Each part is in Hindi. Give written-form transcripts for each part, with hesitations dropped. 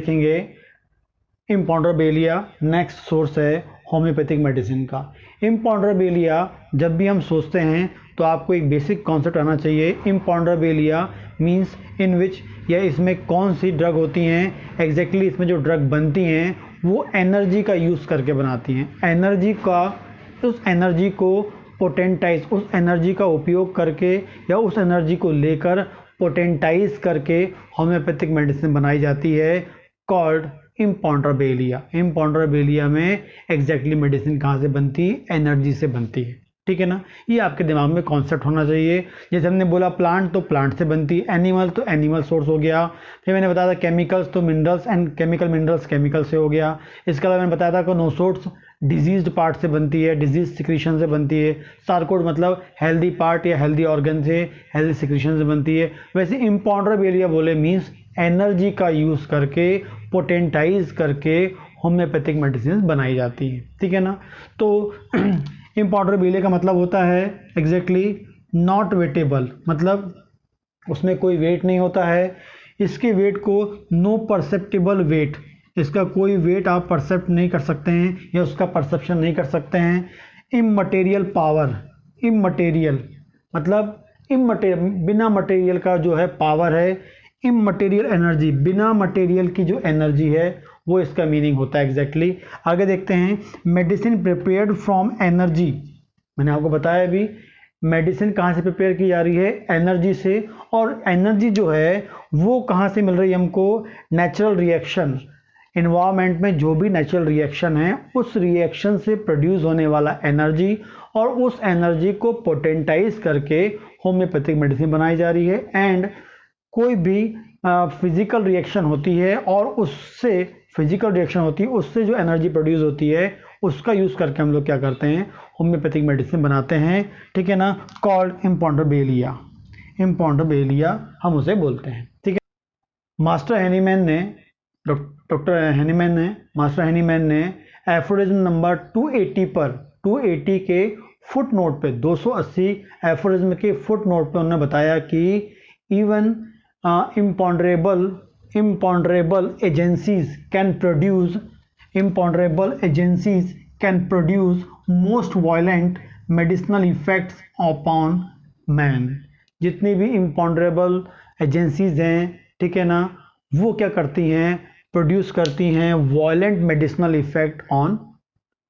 देखेंगे इम्पॉन्डरबेलिया नेक्स्ट सोर्स है होम्योपैथिक मेडिसिन का। इम्पॉन्डरबेलिया जब भी हम सोचते हैं तो आपको एक बेसिक कॉन्सेप्ट आना चाहिए। इम्पॉन्डरबेलिया मींस इन विच, या इसमें कौन सी ड्रग होती हैं एग्जैक्टली। इसमें जो ड्रग बनती हैं वो एनर्जी का यूज़ करके बनाती हैं। एनर्जी का, उस एनर्जी को पोटेंटाइज, उस एनर्जी का उपयोग करके या उस एनर्जी को लेकर पोटेंटाइज करके होम्योपैथिक मेडिसिन बनाई जाती है, कॉल्ड इम्पॉन्डरबेलिया। इम्पॉन्डरबेलिया में एग्जैक्टली मेडिसिन कहाँ से बनती है? एनर्जी से बनती है। ठीक है ना, ये आपके दिमाग में कॉन्सेप्ट होना चाहिए। जैसे हमने बोला प्लांट, तो प्लांट से बनती है, एनिमल तो एनिमल सोर्स हो गया। फिर मैंने बताया था केमिकल्स, तो minerals and chemical, minerals chemical से हो गया। इसके अलावा मैंने बताया था कि नोसोड्स डिजीज्ड पार्ट से बनती है, डिजीज सिक्रीशन से बनती है। सार्कोड मतलब हेल्दी पार्ट या हेल्दी ऑर्गन से, हेल्दी सिक्रीशन से बनती है। वैसे इम्पॉन्डरबेलिया बोले मीन्स एनर्जी का यूज़ करके, पोटेंटाइज करके होम्योपैथिक मेडिसिन बनाई जाती हैं। ठीक है ना, तो इम्पॉन्डरबेलिया का मतलब होता है एग्जैक्टली नॉट वेटेबल, मतलब उसमें कोई वेट नहीं होता है। इसके वेट को नो परसेप्टिबल वेट, इसका कोई वेट आप परसेप्ट नहीं कर सकते हैं या उसका परसेप्शन नहीं कर सकते हैं। इममटेरियल पावर, इममटेरियल मतलब बिना मटेरियल का जो है पावर है। इममटेरियल एनर्जी, बिना मटेरियल की जो एनर्जी है, वो इसका मीनिंग होता है एग्जैक्टली। आगे देखते हैं, मेडिसिन प्रिपेयर्ड फ्रॉम एनर्जी। मैंने आपको बताया अभी मेडिसिन कहाँ से प्रिपेयर की जा रही है? एनर्जी से। और एनर्जी जो है वो कहाँ से मिल रही है हमको? Natural reaction. इन्वायरमेंट में जो भी नेचुरल रिएक्शन है, उस रिएक्शन से प्रोड्यूस होने वाला एनर्जी, और उस एनर्जी को पोटेंटाइज करके होम्योपैथिक मेडिसिन बनाई जा रही है। एंड कोई भी फिजिकल रिएक्शन होती है और उससे फिजिकल रिएक्शन होती है, उससे जो एनर्जी प्रोड्यूस होती है, उसका यूज़ करके हम लोग क्या करते हैं? होम्योपैथिक मेडिसिन बनाते हैं। ठीक है ना, कॉल्ड इम्पॉन्डरबेलिया। इम्पॉन्डरबेलिया हम उसे बोलते हैं। ठीक है, मास्टर हैनीमैन ने, डॉक्टर हैनीमैन ने, मास्टर हैनीमैन ने एफोरिज्म नंबर 280 पर, 280 के फुट नोट पे, 280 एफोरिज्म के फुट नोट पे उन्होंने बताया कि even imponderable agencies can produce most violent medicinal effects upon man। जितनी भी imponderable एजेंसीज हैं, ठीक है ना, वो क्या करती हैं? प्रोड्यूस करती हैं violent medicinal effect on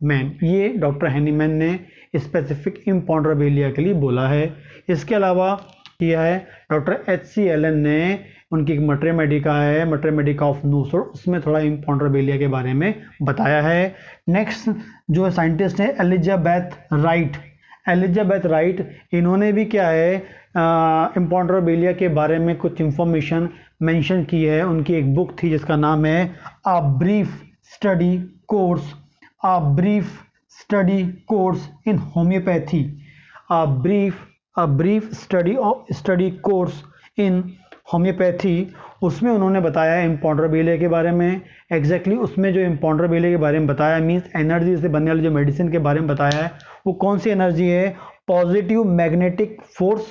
man. ये डॉक्टर हैनीमैन ने स्पेसिफिक इम्पॉन्डरबेलिया के लिए बोला है। इसके अलावा किया है डॉक्टर HC एलन ने, उनकी एक मटर मेडिका है, मटर मेडिका ऑफ नोसोड, उसमें थोड़ा इम्पॉन्डरबेलिया के बारे में बताया है। नेक्स्ट जो है साइंटिस्ट है एलिजाबेथ राइट। एलिजाबेथ राइट, इन्होंने भी क्या है इम्पॉन्डरबेलिया के बारे में कुछ इंफॉर्मेशन मेंशन की है। उनकी एक बुक थी जिसका नाम है a brief study course, a brief study course in homeopathy, a brief study course in homeopathy. उसमें उन्होंने बताया इम्पॉन्डरबेलिया के बारे में। एग्जैक्टली उसमें जो इम्पॉन्डरबेलिया के बारे में बताया मीन्स एनर्जी से बनने वाली जो मेडिसिन के बारे में बताया है, वो कौन सी एनर्जी है? Positive magnetic force,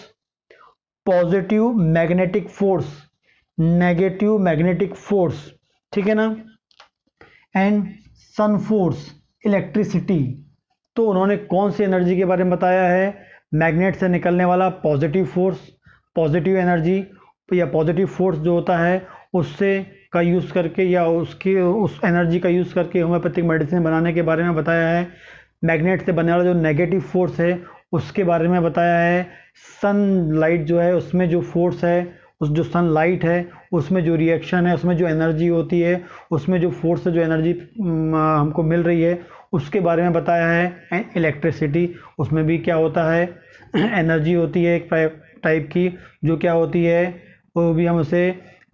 positive magnetic force, negative magnetic force, ठीक है ना, एंड सन फोर्स, इलेक्ट्रिसिटी। तो उन्होंने कौन सी एनर्जी के बारे में बताया है? मैग्नेट से निकलने वाला पॉजिटिव फोर्स, पॉजिटिव एनर्जी या पॉजिटिव फोर्स जो होता है उससे का यूज़ करके या उस एनर्जी का यूज़ करके होम्योपैथिक मेडिसिन बनाने के बारे में बताया है। मैग्नेट से बनने वाला जो नेगेटिव फोर्स है उसके बारे में बताया है। सनलाइट जो है उसमें जो फोर्स है, उस जो सनलाइट है उसमें जो रिएक्शन है, उसमें जो एनर्जी होती है, उसमें जो फोर्स है, जो एनर्जी हमको मिल रही है, उसके बारे में बताया है। एंड इलेक्ट्रिसिटी, उसमें भी क्या होता है? एनर्जी होती है एक टाइप की, जो क्या होती है, वो भी हम उसे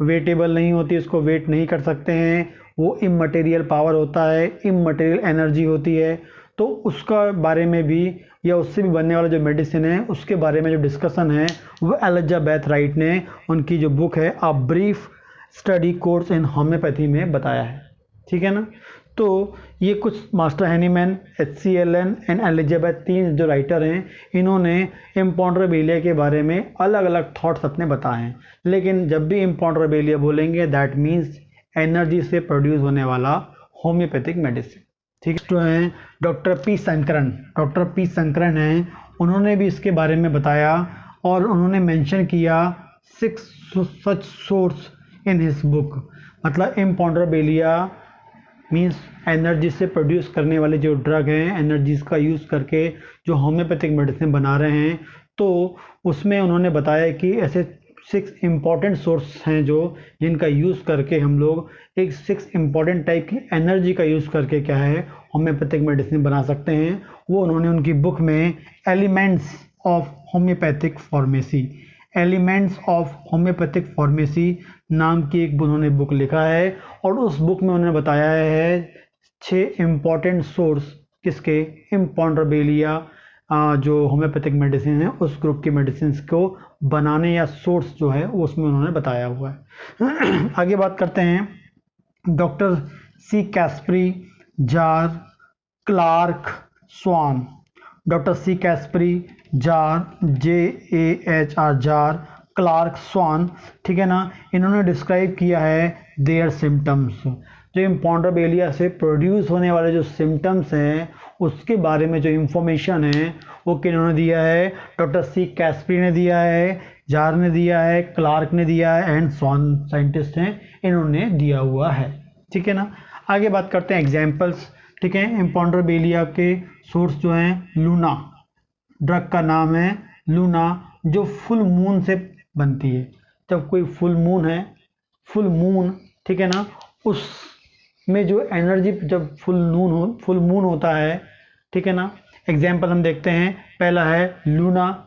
वेटेबल नहीं होती, उसको वेट नहीं कर सकते हैं। वो इममटेरियल पावर होता है, इममटेरियल एनर्जी होती है। तो उसका बारे में भी या उससे भी बनने वाला जो मेडिसिन है उसके बारे में जो डिस्कशन है वो एलिजाबेथ राइट ने उनकी जो बुक है a brief study course in homeopathy में बताया है। ठीक है ना, तो ये कुछ master Hahnemann, HC Allen and Elizabeth, तीन जो राइटर हैं, इन्होंने इम्पॉन्डरबेलिया के बारे में अलग अलग थॉट्स अपने बताए हैं। लेकिन जब भी इम्पॉन्डरबेलिया बोलेंगे दैट मीन्स एनर्जी से प्रोड्यूस होने वाला होम्योपैथिक मेडिसिन। ठीक है, तो हैं डॉक्टर पी शंकरन हैं, उन्होंने भी इसके बारे में बताया और उन्होंने मेंशन किया 6 सच सोर्स इन हिज बुक। मतलब इम्पॉन्डरबेलिया मीन्स एनर्जी से प्रोड्यूस करने वाले जो ड्रग हैं, एनर्जीज का यूज़ करके जो होम्योपैथिक मेडिसिन बना रहे हैं, तो उसमें उन्होंने बताया कि ऐसे 6 इम्पॉर्टेंट सोर्स हैं जो जिनका यूज़ करके हम लोग एक 6 इम्पॉर्टेंट टाइप की एनर्जी का यूज़ करके क्या है होम्योपैथिक मेडिसिन बना सकते हैं। वो उन्होंने उनकी बुक में एलिमेंट्स ऑफ होम्योपैथिक फार्मेसी नाम की एक उन्होंने बुक लिखा है और उस बुक में उन्होंने बताया है 6 इम्पॉर्टेंट सोर्स किसके इम्पॉन्डरबेलिया जो होम्योपैथिक मेडिसिन है उस ग्रुप की मेडिसिन को बनाने या सोर्स जो है उसमें उन्होंने बताया हुआ है। आगे बात करते हैं doctor C Caspari Jahr Clark Swan. Doctor C Caspari Jahr JAHR Jahr Clark Swan, ठीक है ना, इन्होंने डिस्क्राइब किया है देयर सिम्टम्स, जो इम्पॉन्डरबेलिया से प्रोड्यूस होने वाले जो सिम्टम्स हैं उसके बारे में जो इंफॉर्मेशन है वो किन्होंने दिया है, डॉक्टर सी कैस्परी ने दिया है, जार ने दिया है, क्लार्क ने दिया है एंड स्वान साइंटिस्ट हैं इन्होंने दिया हुआ है। ठीक है ना, आगे बात करते हैं एग्जाम्पल्स। ठीक है, इम्पॉन्डरबेलिया के सोर्स जो हैं लूना, ड्रग का नाम है लूना, जो फुल मून से बनती है। जब कोई फुल मून है, फुल मून, ठीक है ना, उसमें जो एनर्जी जब फुल मून होता है, ठीक है ना, एग्जाम्पल हम देखते हैं। पहला है लूना,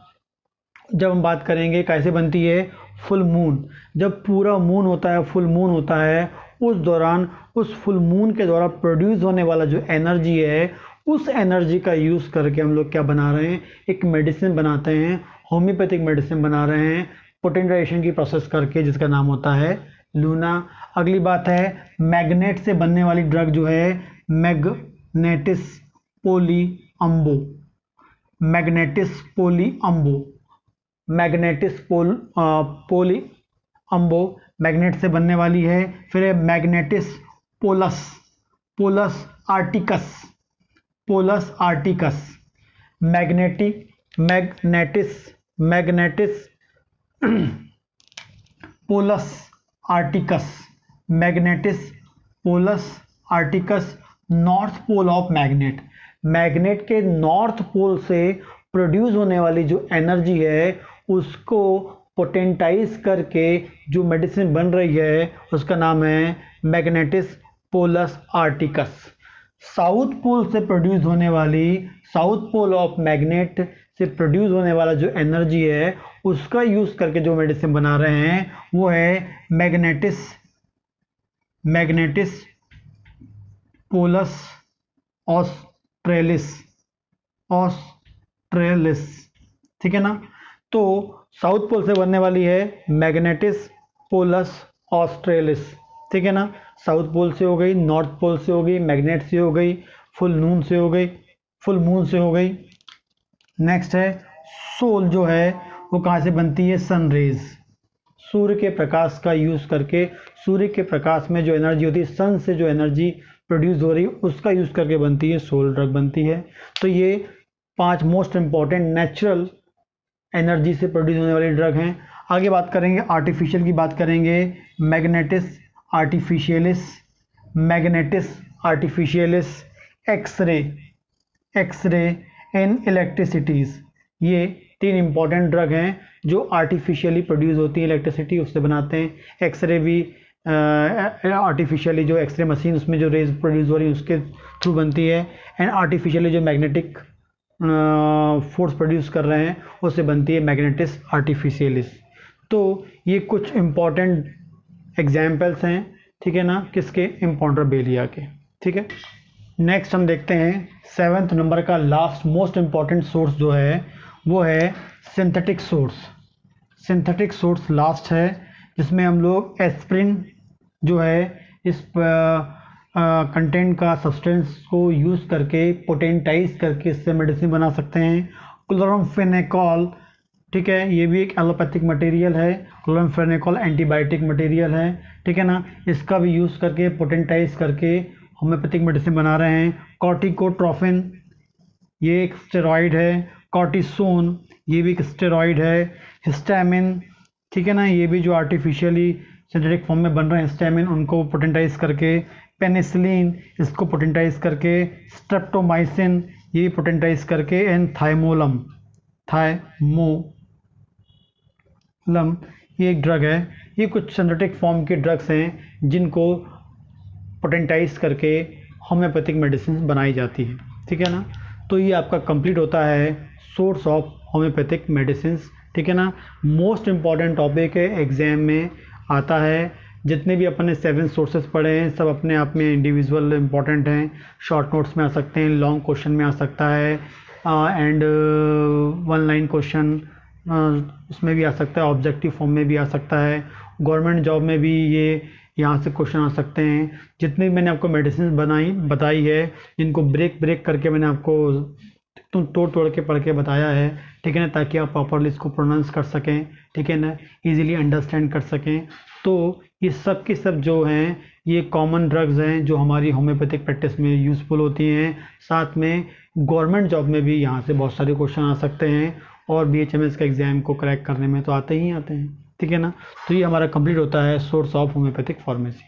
जब हम बात करेंगे कैसे बनती है, फुल मून, जब पूरा मून होता है, फुल मून होता है, उस दौरान उस फुल मून के द्वारा प्रोड्यूस होने वाला जो एनर्जी है उस एनर्जी का यूज़ करके हम लोग क्या बना रहे हैं, एक मेडिसिन बनाते हैं, होम्योपैथिक मेडिसिन बना रहे हैं पोटेंटाइजेशन की प्रोसेस करके, जिसका नाम होता है लूना। अगली बात है मैग्नेट से बनने वाली ड्रग जो है मैग्नेटिस पोली अम्बो, मैग्नेटिस पोली अम्बो, मैग्नेटिस पोली अम्बो मैग्नेट से बनने वाली है। फिर है magnetis polus, polus arcticus, polus arcticus, magnetis polus arcticus, magnetis polus arcticus, north pole of magnet, magnet के नॉर्थ पोल से प्रोड्यूस होने वाली जो एनर्जी है उसको पोटेंटाइज करके जो मेडिसिन बन रही है उसका नाम है magnetis polus arcticus. South pole से प्रोड्यूस होने वाली, साउथ पोल ऑफ मैग्नेट से प्रोड्यूस होने वाला जो एनर्जी है उसका यूज़ करके जो मेडिसिन बना रहे हैं वो है मैग्नेटिस पोलस ऑस्ट्रेलिस, ठीक है ना। तो साउथ पोल से बनने वाली है मैग्नेटिस पोलस ऑस्ट्रेलिस, ठीक है ना, साउथ पोल से हो गई, नॉर्थ पोल से हो गई, मैग्नेट से हो गई, फुल मून से हो गई। नेक्स्ट है सोल, जो है वो कहाँ से बनती है, सनरेज, सूर्य के प्रकाश का यूज़ करके, सूर्य के प्रकाश में जो एनर्जी होती है, सन से जो एनर्जी प्रोड्यूस हो रही है उसका यूज़ करके बनती है, सोल ड्रग बनती है। तो ये 5 मोस्ट इंपॉर्टेंट नेचुरल एनर्जी से प्रोड्यूस होने वाली ड्रग हैं। आगे बात करेंगे आर्टिफिशियल की, बात करेंगे मैग्नेटिस आर्टिफिशियलिस, एक्सरे एंड इलेक्ट्रिसिटीज़, ये 3 इंपॉर्टेंट ड्रग हैं जो आर्टिफिशियली प्रोड्यूस होती है, इलेक्ट्रिसिटी उससे बनाते हैं। एक्सरे भी आर्टिफिशियली जो एक्सरे मशीन उसमें जो रेज प्रोड्यूस हो रही है उसके थ्रू बनती है, एंड आर्टिफिशियली जो मैग्नेटिक फोर्स प्रोड्यूस कर रहे हैं उससे बनती है मैग्नेटिस आर्टिफिशियलिस। तो ये कुछ इम्पॉर्टेंट एग्जाम्पल्स हैं, ठीक है ना, किसके, इम्पॉन्डरबेलिया के। ठीक है, नेक्स्ट हम देखते हैं 7th नंबर का लास्ट मोस्ट इम्पॉर्टेंट सोर्स जो है वो है सिंथेटिक सोर्स लास्ट है, जिसमें हम लोग एस्प्रिन जो है इस कंटेंट का सब्सटेंस को यूज़ करके पोटेंटाइज करके इससे मेडिसिन बना सकते हैं। क्लोरामफेनेकॉल, ठीक है। ये भी एक एलोपैथिक मटेरियल है, क्लोरामफेनिकोल एंटीबायोटिक मटेरियल है, ठीक है ना। इसका भी यूज़ करके पोटेंटाइज करके होम्योपैथिक मेडिसिन बना रहे हैं। कॉर्टिकोट्रोफिन ये एक स्टेरॉइड है। कॉर्टिसोन ये भी एक स्टेरॉइड है। हिस्टामिन, ठीक है ना, ये भी जो आर्टिफिशियली सिंथेटिक फॉर्म में बन रहे हैं हिस्टामिन, उनको पोटेंटाइज करके। पेनिसिलिन इसको पोटेंटाइज करके। स्ट्रेप्टोमाइसिन ये भी पोटेंटाइज करके। एंड थाइमोलम ये एक ड्रग है। ये कुछ सिंथेटिक फॉर्म के ड्रग्स हैं जिनको पोटेंटाइज करके होम्योपैथिक मेडिसिन बनाई जाती है, ठीक है ना। तो ये आपका कंप्लीट होता है सोर्स ऑफ होम्योपैथिक मेडिसिन, ठीक है ना। मोस्ट इम्पॉर्टेंट टॉपिक है, एग्जाम में आता है। जितने भी अपने 7 सोर्सेज पढ़े हैं सब अपने आप में इंडिविजुअल इम्पॉर्टेंट हैं। शॉर्ट नोट्स में आ सकते हैं, लॉन्ग क्वेश्चन में आ सकता है, एंड 1 लाइन क्वेश्चन उसमें भी आ सकता है, ऑब्जेक्टिव फॉर्म में भी आ सकता है। गवर्नमेंट जॉब में भी ये यहाँ से क्वेश्चन आ सकते हैं। जितनी भी मैंने आपको मेडिसिन बताई है, जिनको ब्रेक करके मैंने आपको तोड़ के पढ़ के बताया है, ठीक है ना, ताकि आप प्रॉपरली इसको प्रोनाउंस कर सकें, ठीक है ना, इजीली अंडरस्टैंड कर सकें। तो ये सब के सब जो हैं ये कॉमन ड्रग्स हैं जो हमारी होम्योपैथिक प्रैक्टिस में यूज़फुल होती हैं। साथ में गवर्नमेंट जॉब में भी यहाँ से बहुत सारे क्वेश्चन आ सकते हैं, और BHMS का एग्ज़ाम को क्रैक करने में तो आते ही आते हैं, ठीक है ना। तो ये हमारा कंप्लीट होता है सोर्स ऑफ होम्योपैथिक फार्मेसी।